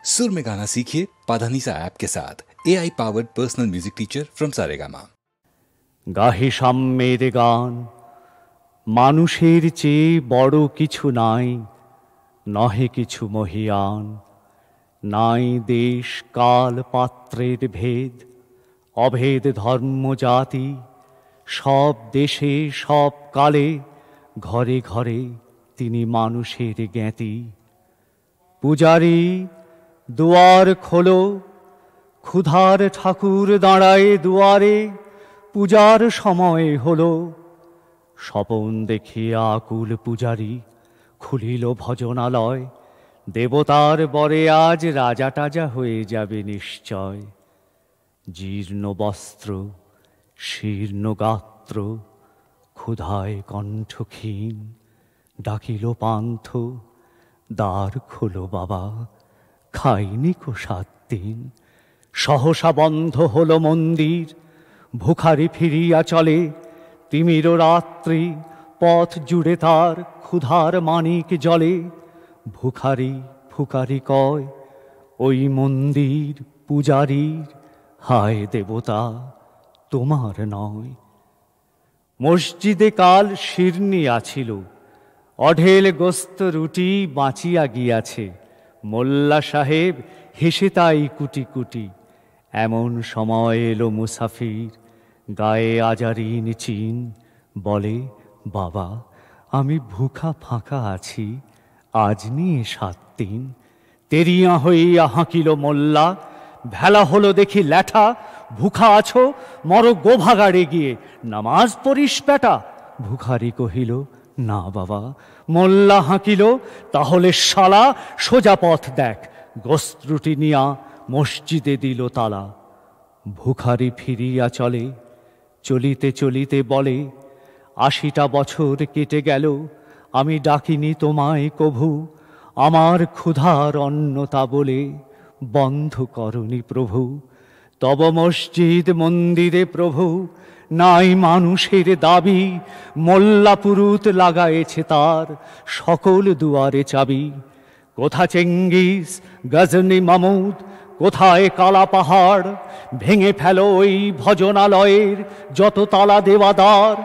सुर में गाना सीखिए पाधानीसा ऐप के साथ AI powered personal music teacher from Saregama. গাহে সাম্যের গান, মানুষের চেয়ে বড় কিছু নাই, নহে কিছু মহিয়ান। নাই দেশ কাল পাত্রের ভেদ, অভেদ ধর্ম জাতি। সব দেশে সব কালে, ঘরে ঘরে তিনি মানুষের জ্ঞাতি। পূজারী দুয়ার খোলো, ক্ষুধার ঠাকুর দাঁড়ায় দুয়ারে। পূজার সময় হলো, স্বপন দেখিয়া আকুল পূজারী খুলিল ভজনালয়। দেবতার বরে আজ রাজা টাজা হয়ে যাবে নিশ্চয়। জীর্ণ বস্ত্র শীর্ণ গাত্র, ক্ষুধায় কণ্ঠ ক্ষীণ, ডাকিল পান্থ দ্বার খোলো বাবা, খাইনি কো 7 দিন। সহসা বন্ধ হলো মন্দির, ভুখারি ফিরিয়া চলে। তিমির রাত্রি পথ জুড়ে তার ক্ষুধার মানিক জলে। ভুখারি ফুকারি কয়, ওই মন্দির পূজারীর, হায় দেবতা তোমার নয়। মসজিদে কাল শিরনি আছিল, অঢেল গোস্ত রুটি বাঁচিয়া গিয়াছে। মোল্লা সাহেব হেসে তাই কুটি কুটি। এমন সময় এলো মুসাফির, গায়ে আজারিন চিন। বলে, বাবা আমি ভুখা ফাঁকা আছি, আজ নিয়ে 7 দিন। তেরিয়া হইয়া হাঁকিল মোল্লা, ভেলা হলো দেখি ল্যাঠা। ভুখা আছো, মরো গোভাগাড়ে গিয়ে, নামাজ পড়িস বেটা। ভুখারি কহিল, না বাবা। মোল্লা হাঁকিল, তাহলে শালা সোজা পথ দেখ। গোস্ত্রুটি নিয়া মসজিদে দিল তালা। ভুখারি ফিরিয়া চলে, চলিতে চলিতে বলে, 80টা বছর কেটে গেল, আমি ডাকিনি তোমায় কভু। আমার ক্ষুধার অন্নতা বলে বন্ধ করনি প্রভু। তব মসজিদ মন্দিরে প্রভু, নাই মানুষের দাবি। মোল্লা পুরুত লাগায়েছে তার সকল দুয়ারে চাবি। কোথা চেঙ্গিস গজনী মামুদ, কোথায় কালা পাহাড়। ভেঙে ফেলো ওই ভজনালয়ের যত তালা দেওয়াদার।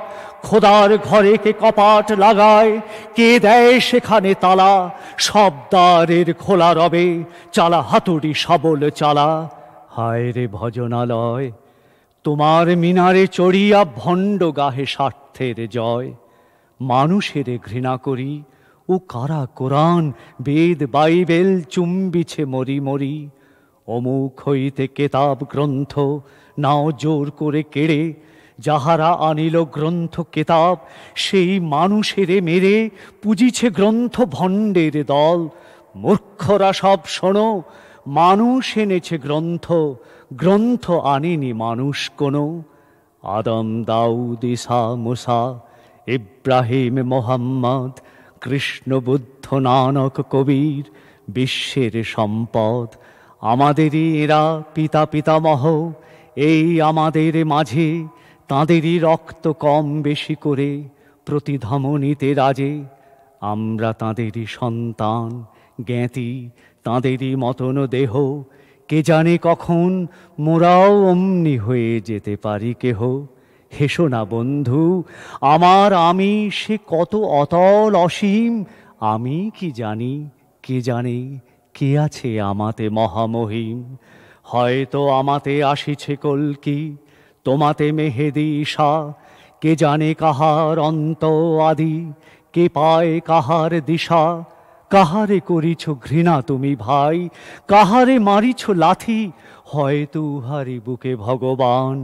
খোদার ঘরে কে কপাট লাগায়, কে দেয় সেখানে তালা। সব দ্বারের খোলা রবে, চালা হাতুড়ি সবল চালা। হায় রে ভজনালয়, তোমার মিনারে চড়িয়া ভণ্ড গাহে স্বার্থের জয়। মানুষের ঘৃণা করি, ও কারা কোরআন বেদ বাইবেল চুম্বিছে মরি মরি। অমুক হইতে কেতাব গ্রন্থ নাও জোর করে কেড়ে। যাহারা আনিল গ্রন্থ কেতাব, সেই মানুষেরে মেরে পুজিছে গ্রন্থ ভণ্ডের দল। মূর্খরা সব শোনো, মানুষ এনেছে গ্রন্থ, গ্রন্থ আনেনি মানুষ কোনো। আদম দাউদ ঈসা মুসা ইব্রাহিম মোহাম্মদ, কৃষ্ণ বুদ্ধ নানক কবির বিশ্বের সম্পদ। আমাদেরই এরা পিতা পিতামহ, এই আমাদের মাঝে তাঁদেরই রক্ত কম বেশি করে প্রতি ধমনীতে রাজে। আমরা তাঁদেরই সন্তান জ্ঞাতি, তাঁদেরই মতন দেহ। কে জানে কখন মোরাও অমনি হয়ে যেতে পারি কেহ। হেসো না বন্ধু আমার, আমি সে কত অতল অসীম। আমি কি জানি, কে জানে কে আছে আমাতে মহামহিম। হয়তো আমাতে আসিছে কল্কি, তোমাতে মেহেদী ঈশা। কে জানে কাহার অন্ত আদি, কে পায় কাহার দিশা। কাহারে করিছ ঘৃণা তুমি ভাই, কাহারে মারিছ লাথি। হয়তো উহারি বুকে ভগবান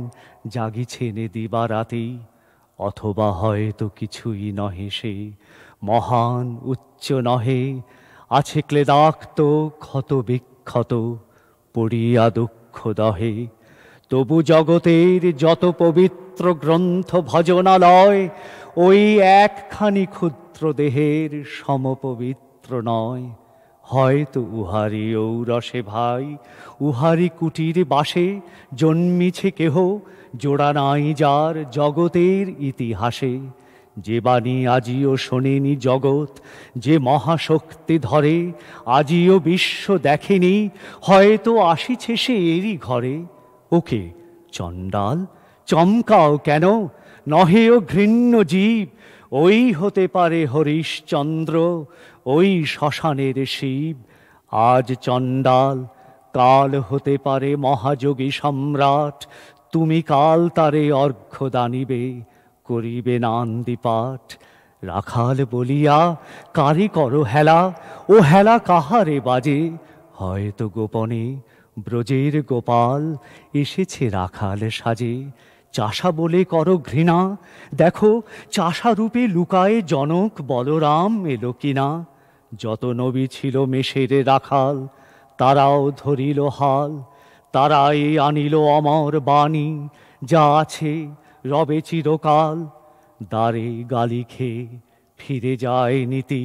জাগিছেন দিবারাতি। অথবা হয়তো কিছুই নহে সে, মহান উচ্চ নহে। আছে ক্লেদাক্ত ক্ষত বিক্ষত, পড়িয়া দুঃখ দহে। তবু জগতের যত পবিত্র গ্রন্থ ভজনালয়, ওই একখানি ক্ষুদ্র দেহের সমপবিত্র নয়। হয়তো উহারি ঔরসে ভাই, উহারি কুটির বাসে জন্মিছে কেহ। জোড়া নাই যার জগতের ইতিহাসে, যে বাণী আজিও শোনেনি জগৎ, যে মহাশক্তি ধরে আজিও বিশ্ব দেখেনি, হয়তো আসিছে সে এরই ঘরে। ওকে চণ্ডাল, চমকাও কেন? নহে ও ঘৃণ্য জীব, ওই হতে পারে হরিশ্চন্দ্র, ওই শ্মশানের শিব। আজ চণ্ডাল, কাল হতে পারে মহাযোগী সম্রাট, তুমি কাল তারে অর্ঘ্য দানিবে, করিবে নান্দি পাঠ। রাখাল বলিয়া কারি করো হেলা, ও হেলা কাহারে বাজে? হয়তো গোপনে ব্রজের গোপাল এসেছে রাখাল সাজে। চাষা বলে করো ঘৃণা, দেখো চাষা রূপে লুকায়ে জনক বলরাম এলো কিনা। যত নবী ছিল মেষের রাখাল, তারাও ধরিল হাল, তারাই আনিল অমর বাণী, যা আছে রবে চিরকাল। দ্বারে গালি খেয়ে ফিরে যায় নীতি,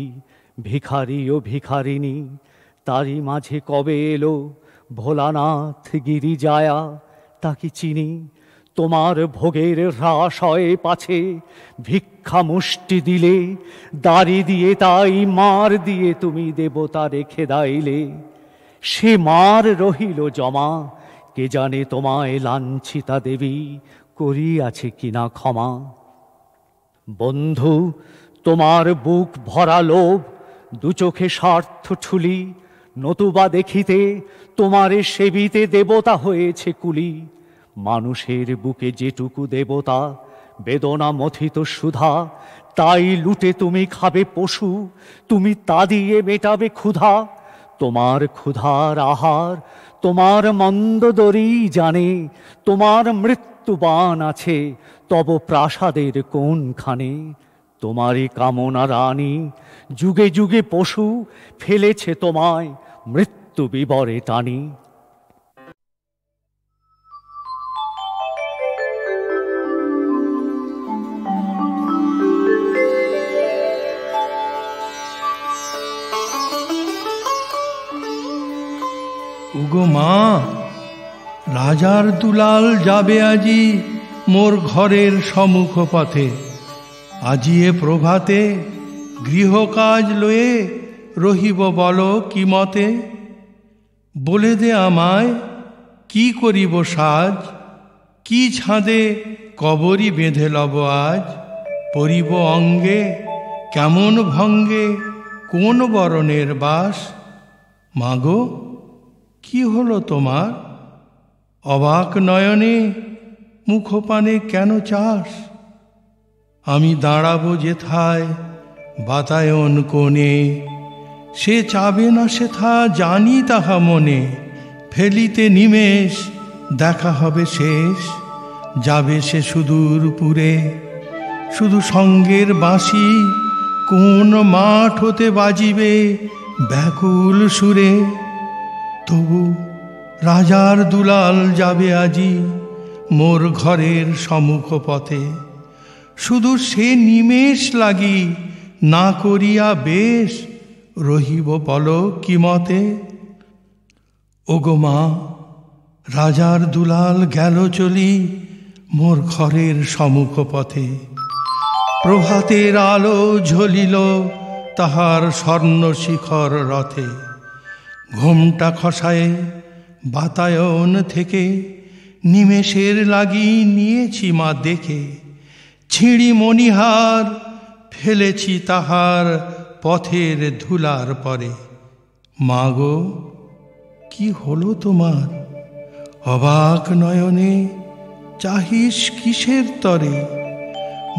ভিখারি ও ভিখারিণী, তারই মাঝে কবে এলো ভোলানাথ গিরিজায়া। তাকে চিনি, তোমার ভোগের হ্রাস হয় পাছে, ভিক্ষা মুষ্টি দিলে দাড়ি দিয়ে তাই মার দিয়ে তুমি দেবতা রেখে দাইলে। সে মার রহিল জমা, কে জানে তোমায় লাঞ্ছিতা দেবী করিয়াছে কিনা ক্ষমা। বন্ধু, তোমার বুক ভরা লোভ, দু চোখে স্বার্থ ঠুলি, নতুবা দেখিতে তোমারে সেবিতে দেবতা হয়েছে কুলি। মানুষের বুকে যেটুকু দেবতা, বেদনা মথিত সুধা, তাই লুটে তুমি খাবে পশু, তুমি তা দিয়ে মেটাবে ক্ষুধা। তোমার ক্ষুধার আহার তোমার মন্দোদরী জানে, তোমার মৃত্যুবাণ আছে তব প্রাসাদের কোনখানে। তোমারই কামনা রানী, যুগে যুগে পশু ফেলেছে তোমায় মৃত্যু বিবরে টানি। ওগো মা, রাজার দুলাল যাবে আজি মোর ঘরের সম্মুখ পথে। আজি এ প্রভাতে গৃহকাজ লয়ে রহিব বল কি মতে। বলে দে আমায় কি করিব সাজ, কি ছাদে কবরী বেঁধে লব আজ। পরিব অঙ্গে কেমন ভঙ্গে কোন বরণের বাস। মাগো, কি হলো তোমার? অবাক নয়নে মুখপানে কেন চাস? আমি দাঁড়াবো যেথায় বাতায়ন কোণে, সে চাবে না সেথা জানি তাহা মনে। ফেলিতে নিমেষ দেখা হবে শেষ, যাবে সে সুদূর পুরে। শুধু সঙ্গের বাঁশি কোন মাঠ হতে বাজিবে ব্যাকুল সুরে। তবু রাজার দুলাল যাবে আজি মোর ঘরের সম্মুখ পথে। শুধু সে নিমেষ লাগি না করিয়া বেশ, রহিব বল কি মতে। ওগো মা, রাজার দুলাল গেল চলি মোর ঘরের সম্মুখ পথে। প্রভাতের আলো ঝলিল তাহার স্বর্ণ শিখর রথে। ঘোমটা খসায়ে বাতায়ন থেকে নিমেষের লাগি নিয়েছি মা দেখে। ছিঁড়ি মণিহার ফেলেছি তাহার পথের ধুলার পরে। মাগো, কি হলো তোমার? অবাক নয়নে চাহিস কিসের তরে?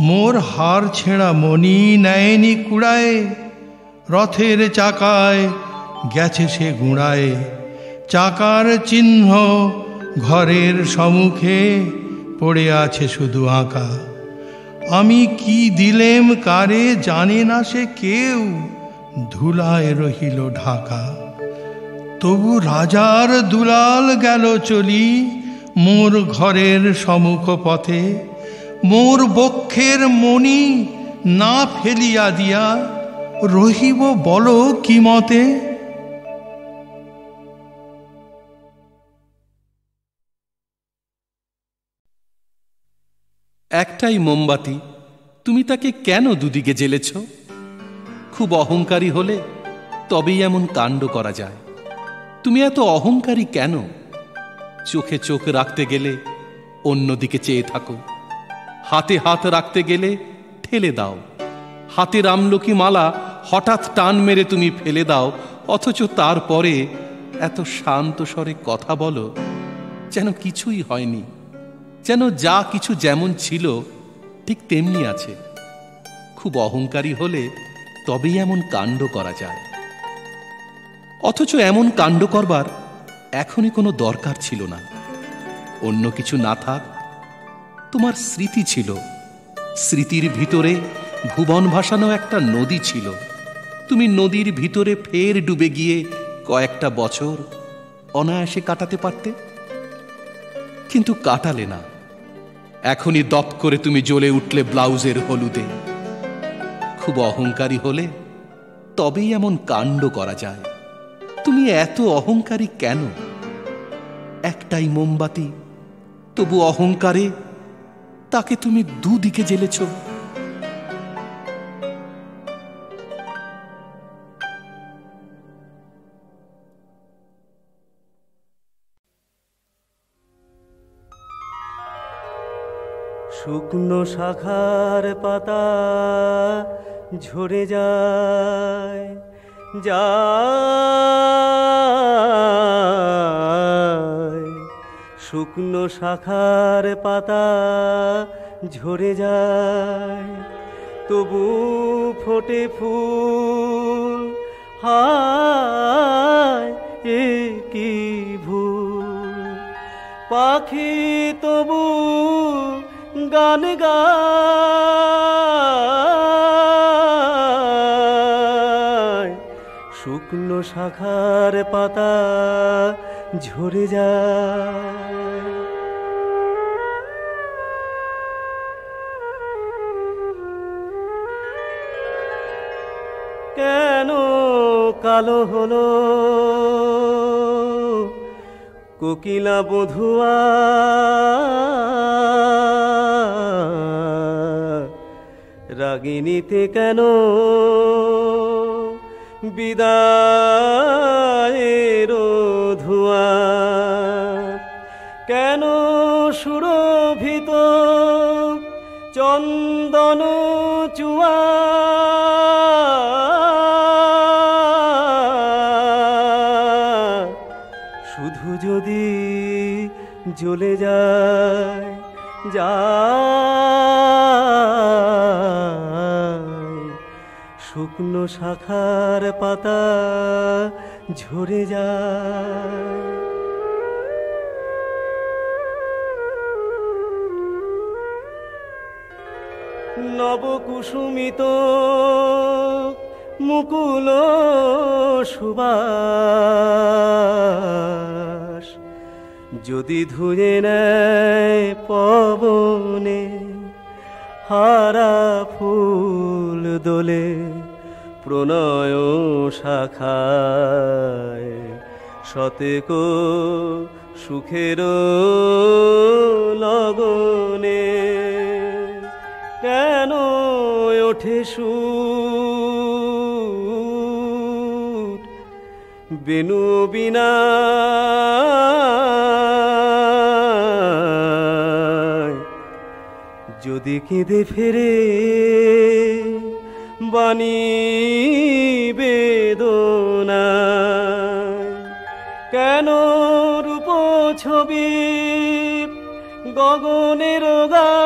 মোর হার ছেঁড়া মণি নেয়নি কুড়ায়, রথের চাকায় গেছে সে গুঁড়ায়। চাকার চিহ্ন ঘরের সম্মুখে পড়ে আছে শুধু আঁকা। আমি কি দিলেম কারে জানে না সে কেউ, ধুলায় রহিল ঢাকা। তবু রাজার দুলাল গেল চলি মোর ঘরের সম্মুখ পথে। মোর বক্ষের মণি না ফেলিয়া দিয়া রহিব বল কি মতে। একটাই মোমবাতি, তুমি তাকে কেন দুদিকে জেলেছ? খুব অহংকারী হলে তবেই এমন কাণ্ড করা যায়। তুমি এত অহংকারী কেন? চোখে চোখ রাখতে গেলে অন্যদিকে চেয়ে থাকো, হাতে হাত রাখতে গেলে ঠেলে দাও। হাতের আমলকি মালা হঠাৎ টান মেরে তুমি ফেলে দাও, অথচ তারপরে এত শান্ত স্বরে কথা বলো যেন কিছুই হয়নি, যেন যা কিছু যেমন ছিল ঠিক তেমনি আছে। খুব অহংকারী হলে তবেই এমন কাণ্ড করা যায়। অথচ এমন কাণ্ড করবার এখনই কোনো দরকার ছিল না। অন্য কিছু না থাক, তোমার স্মৃতি ছিল, স্মৃতির ভিতরে ভুবন ভাসানো একটা নদী ছিল। তুমি নদীর ভিতরে ফের ডুবে গিয়ে কয়েকটা বছর অনায়াসে কাটাতে পারতে, কিন্তু কাটালে না। এখনই দপ করে তুমি জ্বলে উঠলে ব্লাউজের হলুদে। খুব অহংকারী হলে তবেই এমন কাণ্ড করা যায়। তুমি এত অহংকারী কেন? একটাই মোমবাতি, তবু অহংকারে তাকে তুমি দুদিকে জ্বেলেছ। শুকনো শাখার পাতা ঝরে যায় যায়, শুকনো শাখার পাতা ঝরে যায়, তবু ফোটে ফুল। হায় এ কি ভুল, পাখি তবু গান গায়। শুকনো শাখার পাতা ঝরে যায়। কেন কালো হলো কোকিলা বধুয়া, রাগিনীতে কেন বিদায়ের ধোঁয়া, কেন সুরভিত চন্দন চুয়া, শুধু যদি জ্বলে যায় যায়, শুকনো শাখার পাতা ঝরে যায়। নবকুসুমিত মুকুল সুবাস যদি ধুয়ে নেয় পবনে, হারা ফুল দোলে প্রণয় শাখায়, শতেক সুখের লগনে। কেন ওঠে সুর বেনু বিনা, যদি কেঁদে ফেরে বাণী বেদনা, কেন রূপ ছবি গগনের গায়,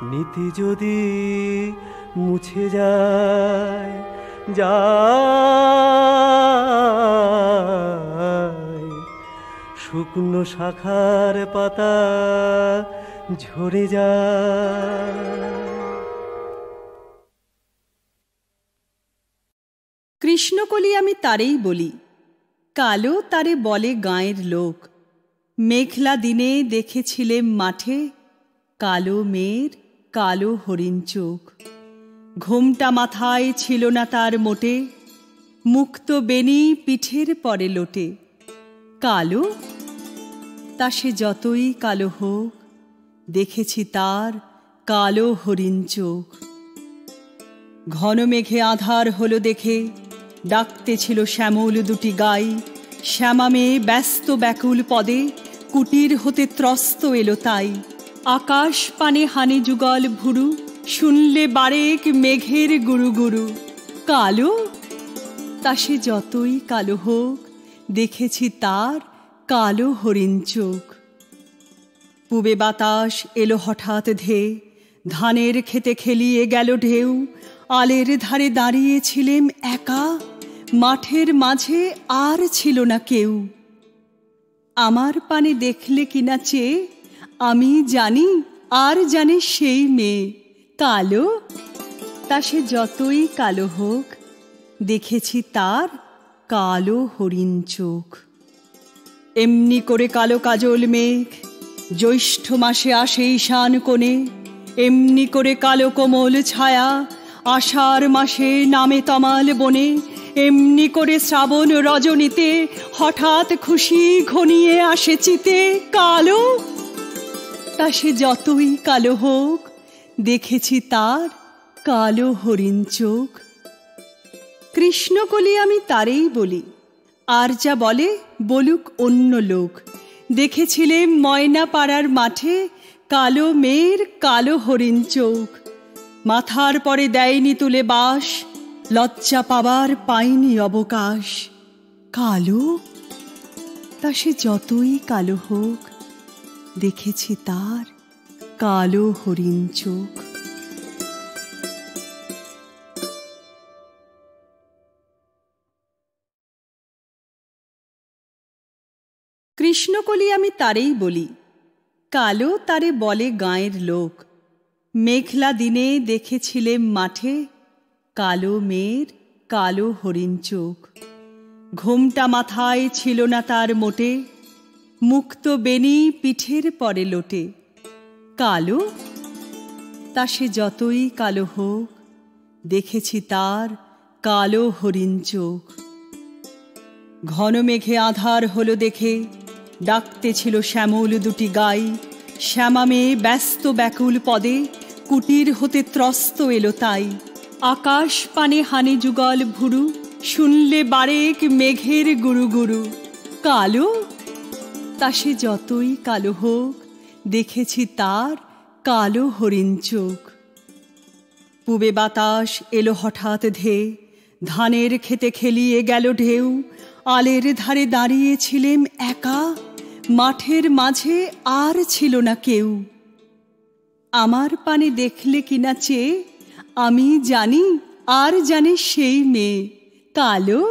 নীতি যদি মুছে যায় যায়, শুকনো শাখার পাতা ঝরে যায়। কৃষ্ণকলি আমি তারেই বলি, কালো তারে বলে গাঁয়ের লোক। মেঘলা দিনে দেখেছিলেম মাঠে, কালো মেয়ের কালো হরিণ চোখ। ঘোমটা মাথায় ছিল না তার মোটে, মুক্ত বেনি পিঠের পরে লোটে। কালো তা সে যতই কালো হোক, দেখেছি তার কালো হরিণ চোখ। ঘন মেঘে আধার হলো দেখে, ডাকতেছিল শ্যামল দুটি গাই। শ্যামা মেয়ে ব্যস্ত ব্যাকুল পদে, কুটির হতে ত্রস্ত এলো তাই। আকাশ পানে হানি যুগল ভুরু, শুনলে বারেক মেঘের গুরু গুরু। কালো, তা সে যতই কালো হোক, দেখেছি তার কালো হরিণ চোখ। পূবে বাতাস এলো হঠাৎ ধেয়ে, ধানের খেতে খেলিয়ে গেল ঢেউ। আলের ধারে দাঁড়িয়েছিলেম একা, মাঠের মাঝে আর ছিল না কেউ। আমার পানে দেখলে কিনা চেয়ে, আমি জানি আর জানে সেই মেয়ে। কালো, তা সে যতই কালো হোক, দেখেছি তার কালো হরিণ চোখ। এমনি করে কালো কাজল মেঘ জ্যৈষ্ঠ মাসে আসে ঈশান কোণে। এমনি করে কালো কোমল ছায়া আষাঢ় মাসে নামে তমাল বনে। এমনি করে শ্রাবণ রজনীতে হঠাৎ খুশি ঘনিয়ে আসে চিতে। কালো, তা সে যতই কালো হোক, দেখেছি তার কালো হরিণ চোখ। কৃষ্ণকলি আমি তারেই বলি, আর যা বলে বলুক অন্য লোক। দেখেছিলেম ময়না পাড়ার মাঠে, কালো মেয়ের কালো হরিণ চোখ। মাথার পরে দেয়নি তুলে বাস, লজ্জা পাবার পাইনি অবকাশ। কালো, তা সে যতই কালো হোক, দেখেছি তার কালো হরিণ চোখ। কৃষ্ণকলি আমি তারেই বলি, কালো তারে বলে গাঁয়ের লোক। মেঘলা দিনে দেখেছিলেম মাঠে, কালো মেয়ের কালো হরিণ চোখ। ঘোমটা মাথায় ছিল না তার মোটে, মুক্ত বেনি পিঠের পরে লোটে। কালো, তা সে যতই কালো হোক, দেখেছি তার কালো হরিণ চোখ। ঘন মেঘে আধার হলো দেখে, ডাকতেছিল শ্যামল দুটি গাই। শ্যামা মেয়ে ব্যস্ত ব্যাকুল পদে, কুটির হতে ত্রস্ত এলো তাই। আকাশ পানে হানি যুগল ভুরু, শুনলে বারেক মেঘের গুরু গুরু। কালো, তা সে যতই কালো হোক, দেখেছি তার কালো হরিণ চোখ। পূবে বাতাস এলো হঠাৎ ধেয়ে, ধানের খেতে খেলিয়ে গেল ঢেউ। আলের ধারে দাঁড়িয়েছিলেম একা, মাঠের মাঝে আর ছিল না কেউ। আমার পানে দেখলে কিনা চেয়ে, আমি জানি আর জানে সেই মেয়ে। কালো,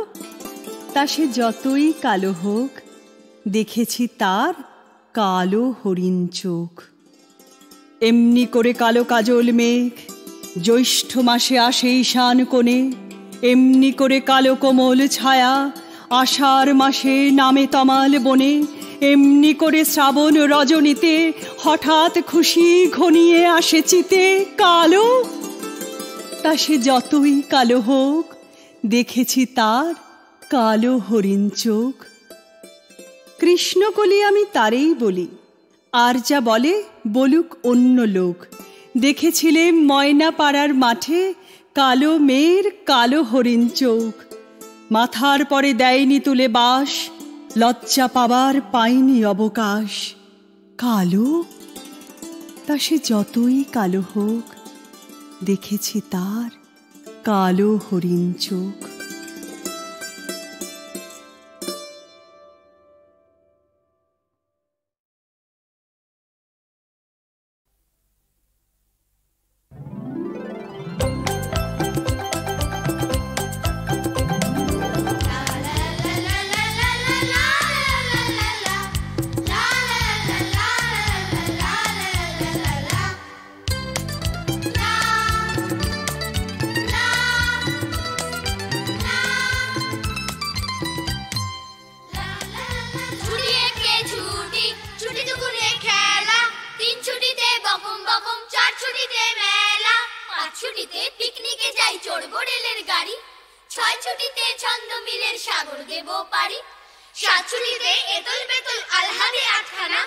তা সে যতই কালো হোক, দেখেছি তার কালো হরিণ চোখ। এমনি করে কালো কাজল মেঘ জ্যৈষ্ঠ মাসে আসে ঈশান কোণে। এমনি করে কালো কোমল ছায়া আষাঢ় মাসে নামে তমাল বনে। এমনি করে শ্রাবণ রজনীতে হঠাৎ খুশি ঘনিয়ে আসে চিতে। কালো, তা সে যতই কালো হোক, দেখেছি তার কালো হরিণ চোখ। কৃষ্ণকলি আমি তারেই বলি, আর যা বলে বলুক অন্য লোক। দেখেছিলেম ময়না পাড়ার মাঠে, কালো মেয়ের কালো হরিণ চোখ। মাথার পরে দেয়নি তুলে বাস, লজ্জা পাবার পাইনি অবকাশ। কালো, তা সে যতই কালো হোক, দেখেছি তার কালো হরিণ চোখ। ছয় ছুটিতে ছন্দ মিলের সাগর দেব পারি। সাত ছুটিতে এতল বেতল আলহাদে আটখানা,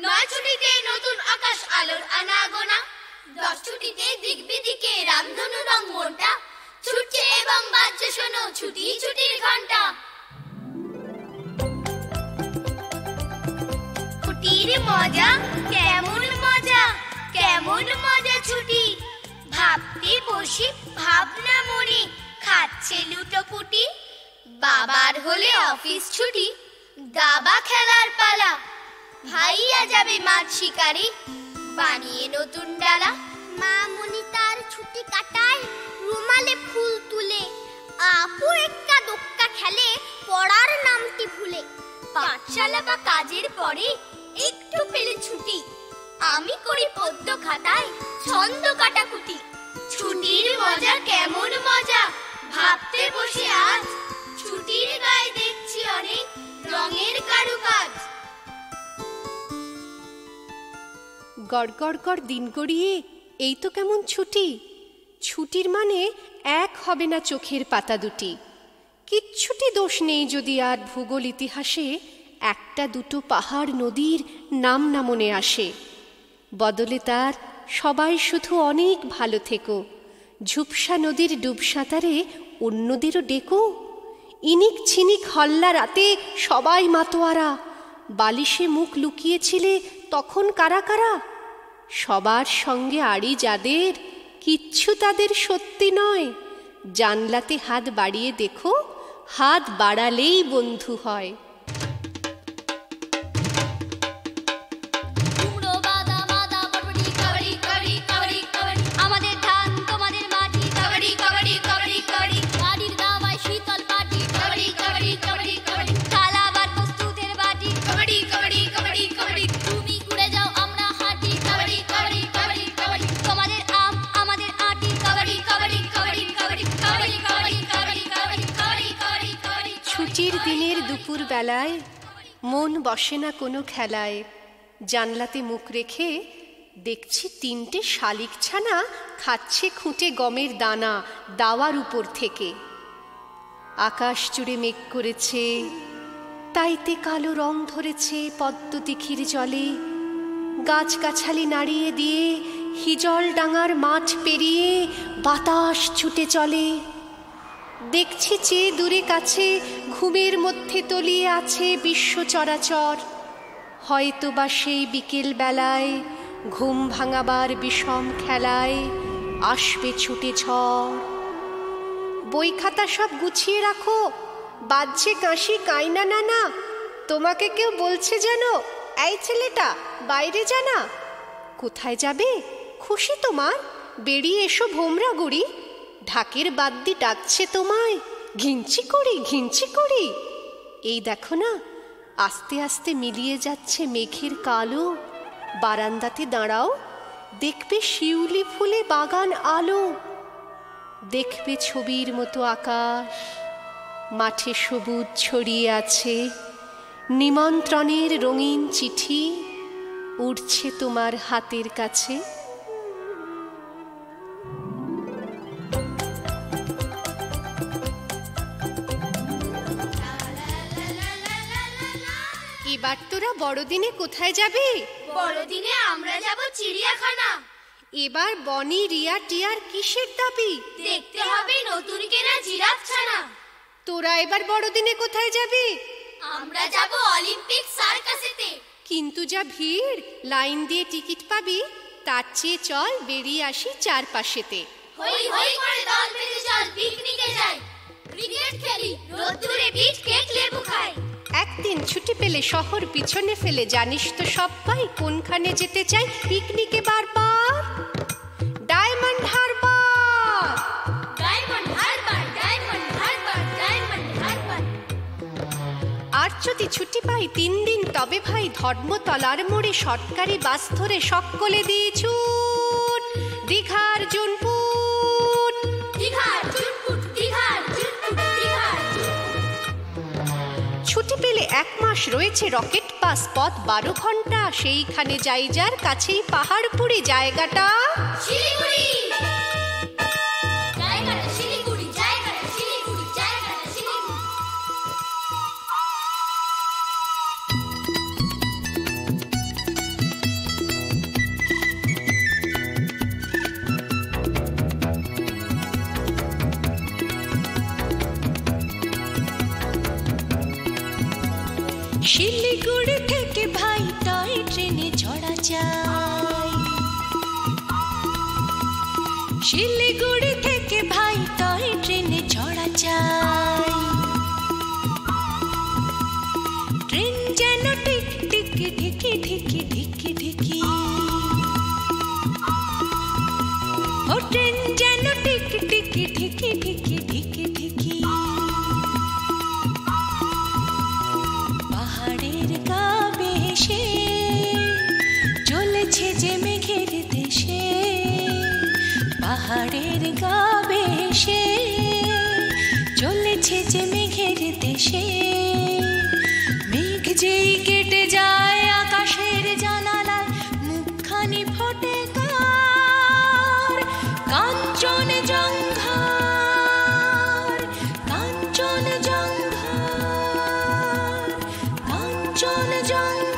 9 ছুটিতে নতুন আকাশ আলোর আনাগোনা, 10 ছুটিতে দিক বিদিকে রামধনু রং মনটা ছুটছে এবং বাজছে শোনো ছুটি ছুটির ঘন্টা। ছুটির মজা কেমন মজা, কেমন মজা ছুটি, ভাবতে বসে ভাবনা মনে খাচ্ছে লুটোপুটি। বাবার হলে অফিস ছুটি, দাবা খেলার পালা, ভাইয়া যাবে মাছ শিকারি বানিয়ে নতুন ডালা। মামুনি তার ছুটি কাটায় রুমালে ফুল তুলে, আপু এক্কা দোক্কা খেলে পড়ার নামটি ভুলে। পাঠশালা বা কাজের পরে একটু পেলে ছুটি, আমি করি পদ্য খাতায় ছন্দ কাটাকুটি। ছুটির মজা কেমন মজা, ভাবতে বসে আজ ছুটির গায়ে দেখছি অনেক রঙের কারুকাজ। গড় গড় গড় দিন গড়িয়ে এই তো কেমন ছুটি, ছুটির মানে এক হবে না চোখের পাতা দুটি। কিচ্ছুটি দোষ নেই যদি আর ভূগোল ইতিহাসে একটা দুটো পাহাড় নদীর নাম না মনে আসে। বদলে তার সবাই শুধু অনেক ভালো থেকো, ঝুপসা নদীর ডুব সাঁতারে অন্যদেরও ডেকো। ইনিক ছিনিক হল্লা রাতে সবাই মাতোয়ারা, বালিশে মুখ লুকিয়েছিলে তখন কারা কারা। সবার সঙ্গে আড়ি যাদের কিচ্ছু তাদের সত্যি নয়, জানলাতে হাত বাড়িয়ে দেখো হাত বাড়ালেই বন্ধু হয়। দুপুর বেলায় মন বসে না কোনো খেলায়, জানলাতে মুখ রেখে দেখছি 3টে শালিক ছানা খাচ্ছে খুঁটে গমের দানা দাওয়ার উপর থেকে। আকাশ জুড়ে মেঘ করেছে, তাইতে কালো রং ধরেছে পদ্ম দিঘির জলে। গাছগাছালি নাড়িয়ে দিয়ে হিজল ডাঙার মাঠ পেরিয়ে বাতাস ছুটে চলে। দেখছি চেয়ে দূরে কাছে ঘুমের মধ্যে তলিয়ে আছে বিশ্ব চরাচর। হয়তো বা সেই বিকেল বেলায় ঘুম ভাঙাবার বিষম খেলায় আসবে ছুটে ঝড়। বই খাতা সব গুছিয়ে রাখো, বাজছে কাশি কাইনা নানা। তোমাকে কেউ বলছে যেন, এই ছেলেটা বাইরে জানা। কোথায় যাবে খুশি তোমার, বেরিয়ে এসো ভোমরা গুড়ি। ঢাকের বাদ্যি ডাকছে তোমায়, ঘিঞ্চি করি ঘিঞ্চি করি। এই দেখো না আস্তে আস্তে মিলিয়ে যাচ্ছে মেঘের কালো। বারান্দাতে দাঁড়াও, দেখবে শিউলি ফুলে বাগান আলো। দেখবে ছবির মতো আকাশ, মাঠে সবুজ ছড়িয়ে আছে। নিমন্ত্রণের রঙিন চিঠি উড়ছে তোমার হাতের কাছে। এবার তোরা বড়দিনে কোথায় যাবে? বড়দিনে আমরা যাব চিড়িয়াখানা। এবার বনি রিয়া টিয়ার কিসের দাবি? দেখতে হবে নতুন কেনা জিরাফ ছানা। তোরা এবার বড়দিনে কোথায় যাবে? আমরা যাব অলিম্পিক সার্কাসেতে। কিন্তু যা ভিড়, লাইন দিয়ে টিকিট পাবি, তার চেয়ে চল বেরিয়ে আসি চারপাশেতে। হই হই করে দল বেঁধে চল পিকনিকে যাই, ক্রিকেট খেলি, রোদ্দুরে বিট কেক লেবু খাই। একদিন ছুটি পেলে শহর পিছনে ফেলে জানিস তো সবাই কোনখানে যেতে চাই পিকনিকে বারবার? ডায়মন্ড হারবার। ডায়মন্ড হারবার, ডায়মন্ড হারবার, ডায়মন্ড হারবার। আর যদি ছুটি পাই 3 দিন তবে ভাই ধর্মতলার মোড়ে সরকারি বাস ধরে সকলে দিয়ে ছুট দীঘার জুনপুট। দীঘার জুনপুট, দীঘার জুনপুট, দীঘার। ছুটি পেলে 1 মাস রয়েছে রকেট পাস, পথ 12 ঘন্টা। সেইখানে যাই যার কাছেই পাহাড়পুরি, জায়গাটা শিলিগুড়ি। জায়গাটা শিলিগুড়ি, জায়গাটা শিলিগুড়ি, জায়গাটা শিলিগুড়ি। শিলিগুড়ি থেকে ভাই টয় ট্রেনে চড়া যায়, শিলিগুড়ি থেকে ভাই টয় ট্রেনে চড়া যায়। ট্রেন যেন টিক টিক ঢিকি ঢিকি ঢিকি ঢিকি, ও ট্রেন যেন টিক টিক ঢিকি ঢিকি ঢিকি ঢিকি। পাহাড়ের গা বেশে চলেছে যে মেঘের দেশে, পাহাড়ের গা বেশে চলেছে যে মেঘের দেশে। মেঘ যেই কেটে যায় আকাশের জানালায়, মুখখানি ফোটে কার কাঞ্চন জঙ্ঘার, কাঞ্চন জঙ্ঘার, কাঞ্চন জঙ্ঘার।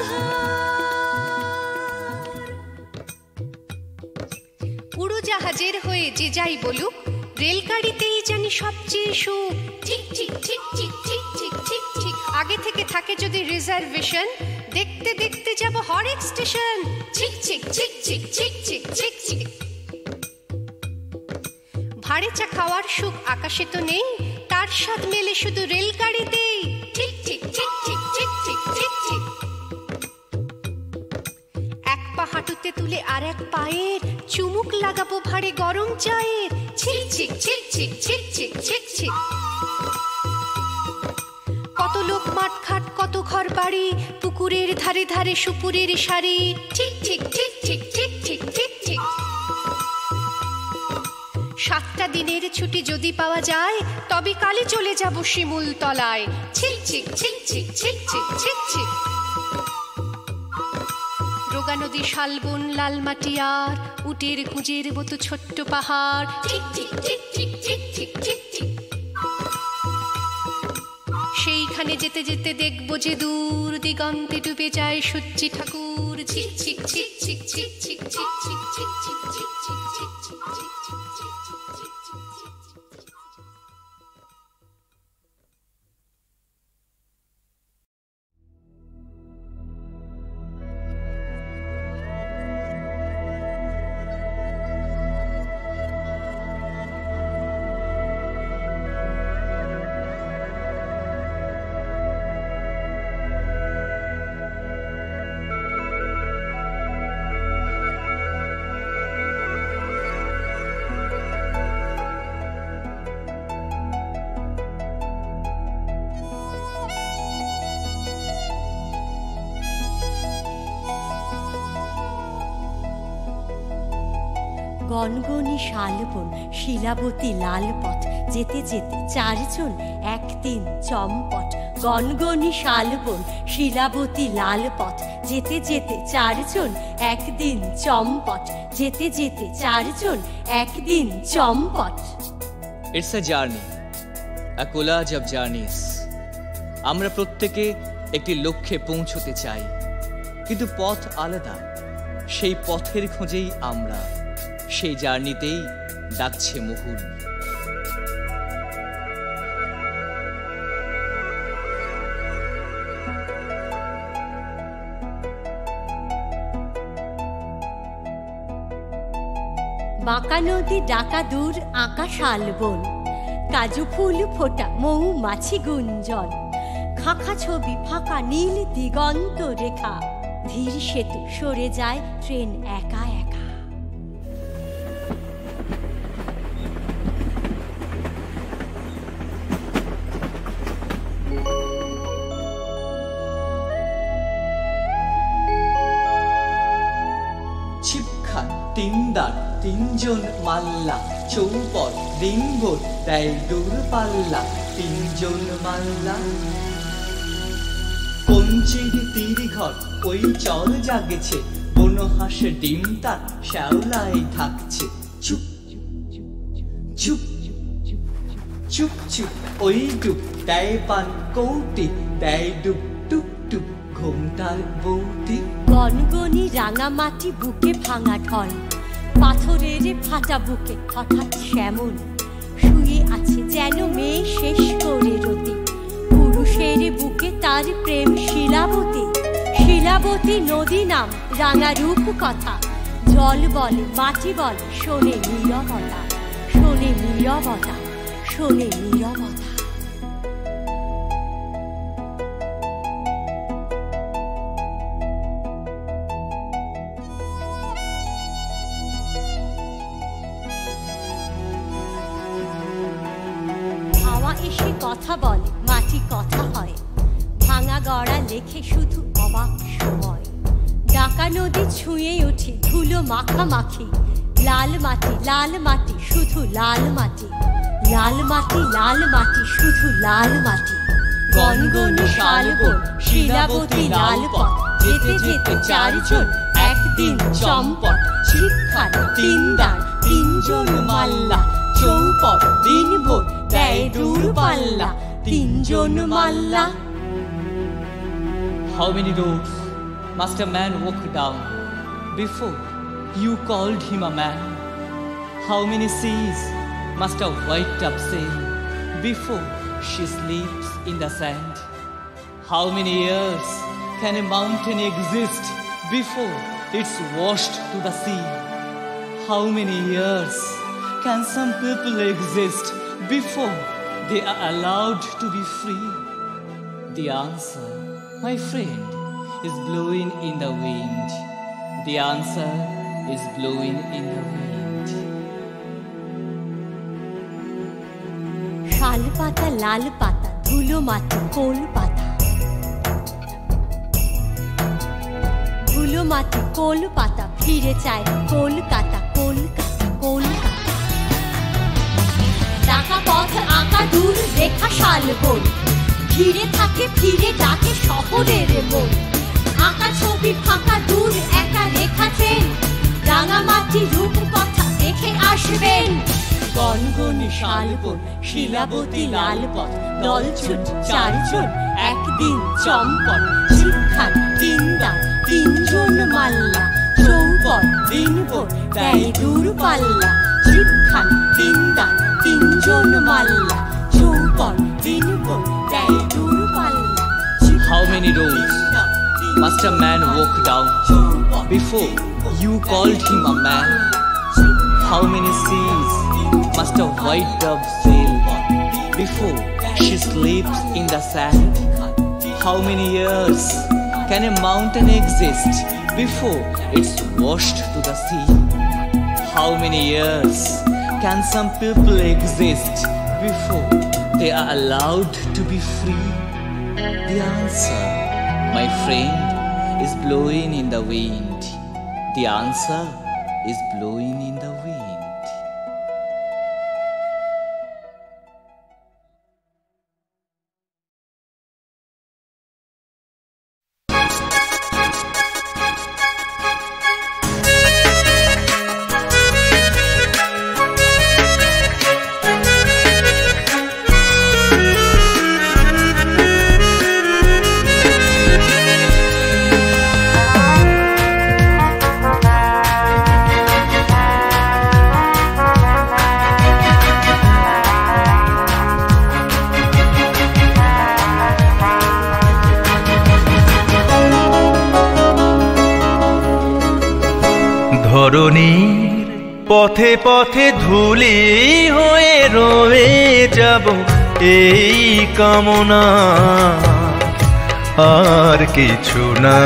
উড়োজাহাজের হয়ে যে যাই বলুক, রেলগাড়িতেই জানি সবচেয়ে সুখ। ঠিক ঠিক ঠিক ঠিক ঠিক ঠিক ঠিক ঠিক। আগে থেকে থাকে যদি রিজার্ভেশন, দেখতে দেখতে যাব হরেক স্টেশন। ঠিক ঠিক ঠিক ঠিক ঠিক ঠিক ঠিক ঠিক। ভাড়ে চা খাওয়ার সুখ আকাশে তো নেই, তার স্বাদ মেলে শুধু রেলগাড়িতেই। ঠিক ঠিক ঠিক ঠিক ঠিক ঠিক ঠিক ঠিক। এক পা হাঁটুতে তুলে আর এক পায়ের চুমুক লাগাবো ভাড়ে গরম চায়ের। ছিক ছিক ছিক ছিক ছিক ছিক ছিক ছিক। কত লোক মাঠ ঘাট কত ঘর বাড়ি, পুকুরের ধারে ধারে সুপুরের সারি। ঠিক ঠিক ঠিক ঠিক ঠিক ঠিক ঠিক ঠিক। 7টা দিনের ছুটি যদি পাওয়া যায়, তবে কালই চলে যাব শিমুল তলায়। ছিক ছিক ছিক ছিক ছিক ছিক ছিক ছিক। রোগা নদী শালবন লাল মাটি আর উটের কুঁজের মতো ছোট্ট পাহাড়। ঠিক ঠিক ঠিক ঠিক ঠিক ঠিক ঠিক ঠিক। সেইখানে যেতে যেতে দেখবো যে দূর দিগন্তে ডুবে যায় সূর্যি ঠাকুর। ছিক ছিক ছিক ছিক ছিক ছিক ছিক ছিক ছিক ছিক ছিক ছিক ছিক ছিক ছিক। গনগনি শালবন শিলাবতী লাল পথ, যেতে যেতে 4 জন 1 দিন চম্পট। গনগনি শালবন শিলাবতী লাল পথ, যেতে যেতে 4 জন 1 দিন চম্পট। যেতে যেতে 4 জন 1 দিন চম্পট। It's a journey, a collage of journeys. আমরা প্রত্যেকে একটি লক্ষ্যে পৌঁছতে চাই, কিন্তু পথ আলাদা। সেই পথের খোঁজেই আমরা, সেই জার্নিতেই ডাকছে মুহুল। বাঁকা নদী ডাকা দূর আঁকা শালবন, কাজু ফুল ফোটা মৌমাছি গুঞ্জন। খাঁখা ছবি ফাঁকা নীল দিগন্ত রেখা, ধীর সেতু সরে যায় ট্রেন একা একা। ছিপখা তিনদার 3 জন মাল্লা, চৌপট দিনভর দেয় দূর পাল্লা। 3 জন মাল্লা কঞ্চির তীর ঘর ওই চল জাগেছে, বনো হাঁস ডিম তার শ্যাওলায় থাকছে। চুপ চুপ চুপ চুপ ওই ডুব দেয় পান কৌটি, দেয় ডুব টুপ টুপ ঘুমটার বৌটি। গনগনি রাঙা মাটি বুকে ভাঙা ঢল, পাথরের ফাটা বুকে হঠাৎ শ্যামল শুয়ে আছে যেন মেয়ে শেষ করে রতি। পুরুষের বুকে তার তার প্রেম শিলাবতী, শিলাবতী নদী নাম রাঙা রূপ কথা। জল বলে মাটি বলে শোনে নীরবতা, শোনে নীরবতা, শোনে নীরবতা। হাওয়া এসে কথা বলে মাটি কথা হয়, ভাঙা গড়া লেখে শুধু অবাক সময়। ডাকা নদী ছুঁয়ে ওঠে ধুলো মাখামাখি, লাল মাটি শুধু লাল মাটি, লাল মাটি শুধু লাল মাটি। গনগনি শালবন শিলাবতী লাল পথ, যেতে যেতে চারজন একদিন চম্পট। শিক্ষার তিন দান তিনজন মাল্লা, চৌপট দিনভর দেয় দূর পাল্লা, তিনজন মাল্লা। How many roads must a man walk down before you called him a man? How many seas must a white dove sail before she sleeps in the sand? How many years can a mountain exist before it's washed to the sea? How many years can some people exist before they are allowed to be free? The answer, my friend, is blowing in the wind. The answer is blowing in the wind. শাল পাতা লাল পাতা ধুলো মাটি কোল পাতা, ধুলো মাটি কোল পাতা ফিরে চায় কলকাতা, কলকাতা, কলকাতা। ডাকা পথ আঁকা দূর রেখা শালবন, ঘিরে থাকে ফিরে ডাকে শহরের মন। আঁকা ছবি ফাঁকা দূর একা রেখা ট্রেন, রাঙামাটি রূপ কথা দেখে আসবেন। গনগনি শালবন শিলাবতী লাল পথ, দলছুট চারজন একদিন চম্পট। শিক্ষার তিন দান তিনজন মাল্লা, চৌপট দিনভর দেয় দূর পাল্লা। শিক্ষার তিন দান তিনজন মাল্লা, চৌপট দিনভর দেয় দূর পাল্লা। How many roads must a man walk down before you called him a man? How many seas must a white dove sail before she sleeps in the sand? How many years can a mountain exist before it's washed to the sea? How many years can some people exist before they are allowed to be free? The answer, my friend, is blowing in the wind. The answer is blowing in the wind. ধরণীর পথে পথে ধুলি হয়ে রয়ে যাব এই কামনা, আর কিছু না।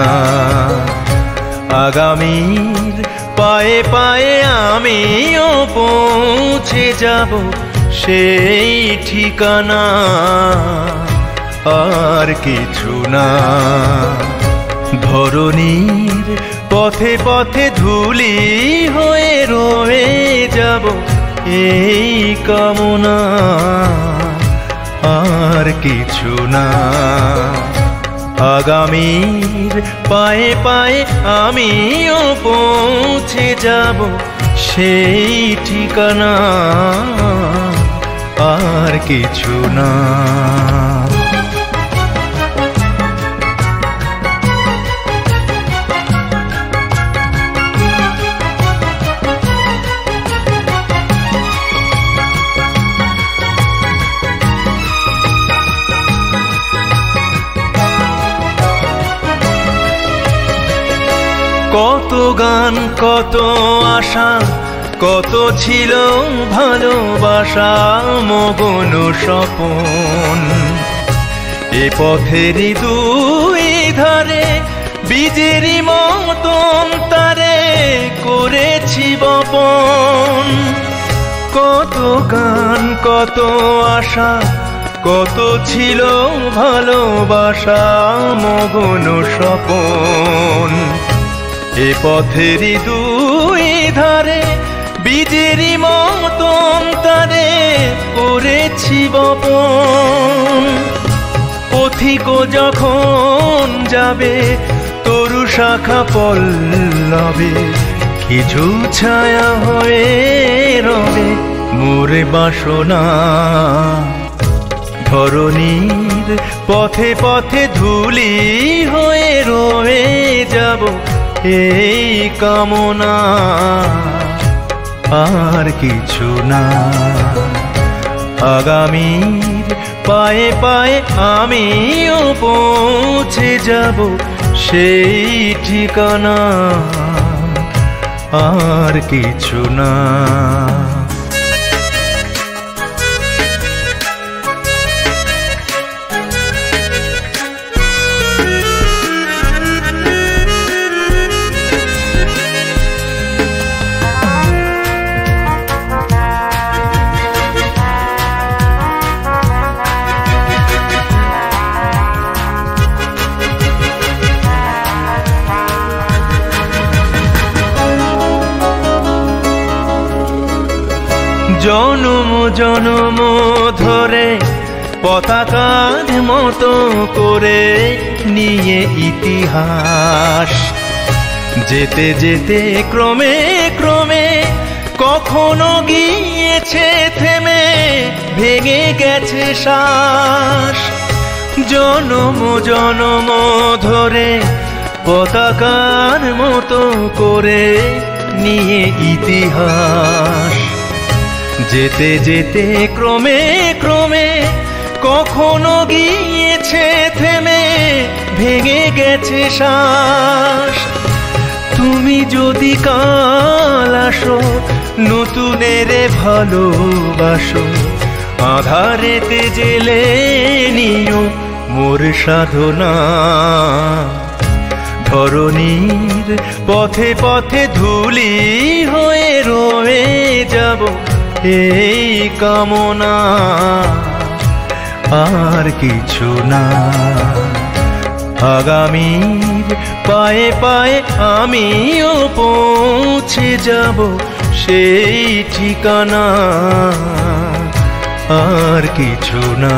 আগামীর পায়ে পায়ে আমিও পৌঁছে যাব সেই ঠিকানা, আর কিছু না। ধরণীর পথে পথে ধুলি হয়ে রয়ে যাব এই কামনা, আর কিছু না। আগামীর পায়ে পায়ে আমিও পৌঁছে যাব সেই ঠিকানা, আর কিছু না। কত গান কত আশা কত ছিল ভালোবাসা মগন স্বপন এ পথেরই দুই ধারে বীজেরই মতন তারে করেছি বপন কত গান কত আশা কত ছিল ভালোবাসা মগন স্বপন এ পথেরই দুই ধারে বীজেরই মতন তারে করেছি বপন পথিক যখন যাবে তরু শাখা পল্লবে কিছু ছায়া হয়ে রবে মোরে বাসনা ধরণীর পথে পথে ধুলি হয়ে রয়ে যাব এই কামনা আর কিছু না আগামীর পায়ে পায়ে আমিও পৌঁছে যাব সেই ঠিকানা আর কিছু না জনম জনম ধরে পতাকার মতো করে নিয়ে ইতিহাস যেতে যেতে ক্রমে ক্রমে কখনো গিয়েছে থেমে ভেঙে গেছে শ্বাস জনম জনম ধরে পতাকার মতো করে নিয়ে ইতিহাস যেতে যেতে ক্রমে ক্রমে কখনো গিয়েছে থেমে ভেঙে গেছে শ্বাস তুমি যদি কাল আসো নতুনের ভালোবাসো আধারেতে জেলে নিও মোর সাধনা ধরণীর পথে পথে ধুলি হয়ে রয়ে যাব এই কামনা আর কিছু না আগামীর পায়ে পায়ে আমিও পৌঁছে যাব সেই ঠিকানা আর কিছু না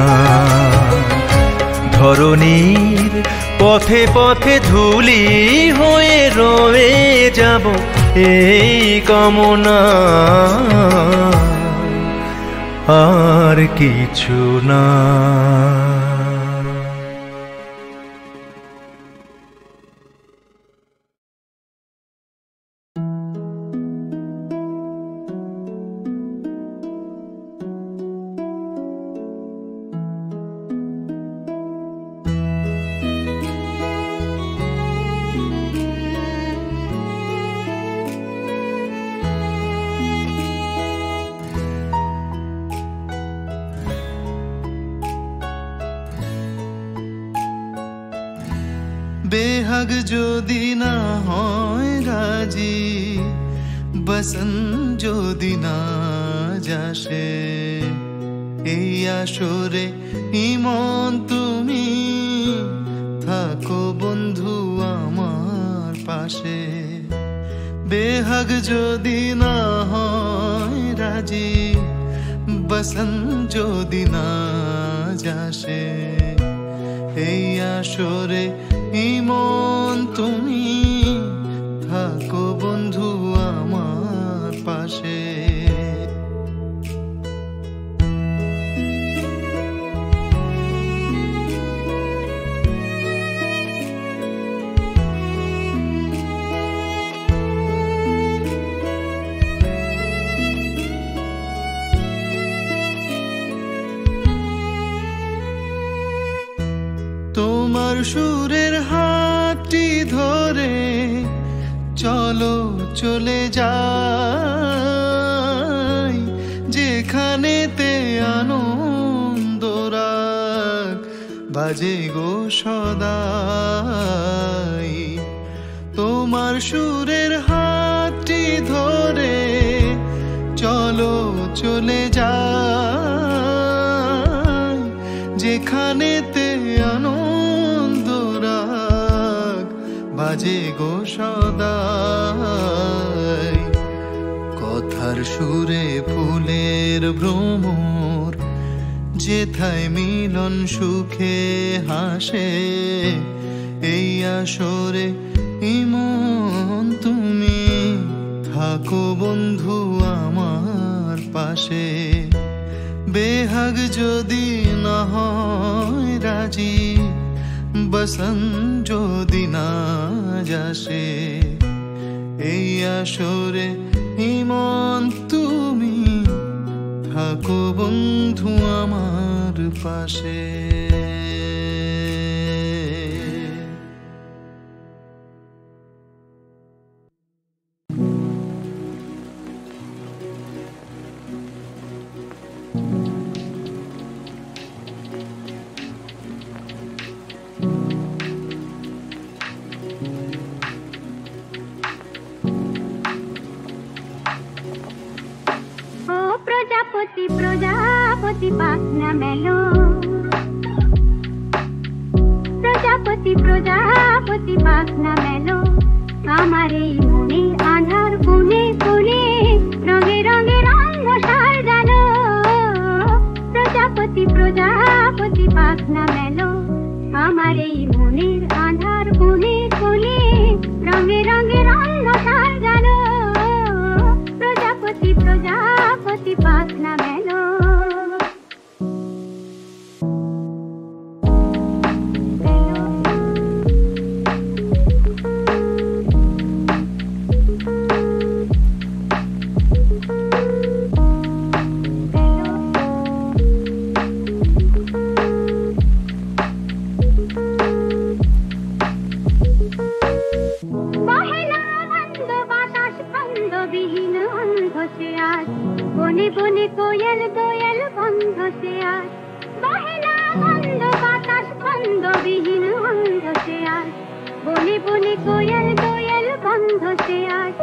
ধরণীর পথে পথে ধুলি হয়ে রয়ে যাব এই কামনা আর কিছু না বেহাগ যদি না হয় রাজি বসন যদি না যাসে এই আসরে ইমন তুমি থাকো বন্ধু আমার পাশে বেহাগ যদি না হয় রাজি বসন যদি না যাসে এই আসরে ইমন তুমি থাকো বন্ধু আমার পাশে তোমার সুরের হাতটি ধরে চলো চলে যাই যেখানেতে আনন্দ রাগ বাজে গো সদাই। তোমার সুরের হাতটি ধরে চলো চলে যাই যেখানেতে আনন্দ রাগ বাজে গো সদাই। কথার সুরে ফুলের ভ্রমর যেথায় মিলন সুখে হাসে এই আসরে ইমন তুমি থাকো বন্ধু আমার পাশে। বেহাগ যদি না হয় রাজি বসন যদি না যাসে এই আসরে ইমন তুমি থাকো বন্ধু আমার পাশে। প্রজাপতি প্রজাপতি পাখনা মেলো, প্রজাপতি প্রজাপতি পাখনা মেলো, আমার এই মনে আধার কোণে কোণে রঙে রঙে রঙ সাজালো। প্রজাপতি প্রজাপতি পাখনা মেলো, আমার এই মনের আধার কোণে কোণে রঙে রঙে রঙ সাজালো। প্রজাপতি প্রজাপতি পাখনা মেলো। বনে বনে কোয়েল দোয়েল বন্ধ সে আজ, বহেলা বন্ধ বাতাস বন্ধ বিহীন বন্ধ সে আজ, বনে বনে কোয়েল দোয়েল বন্ধ সে আজ।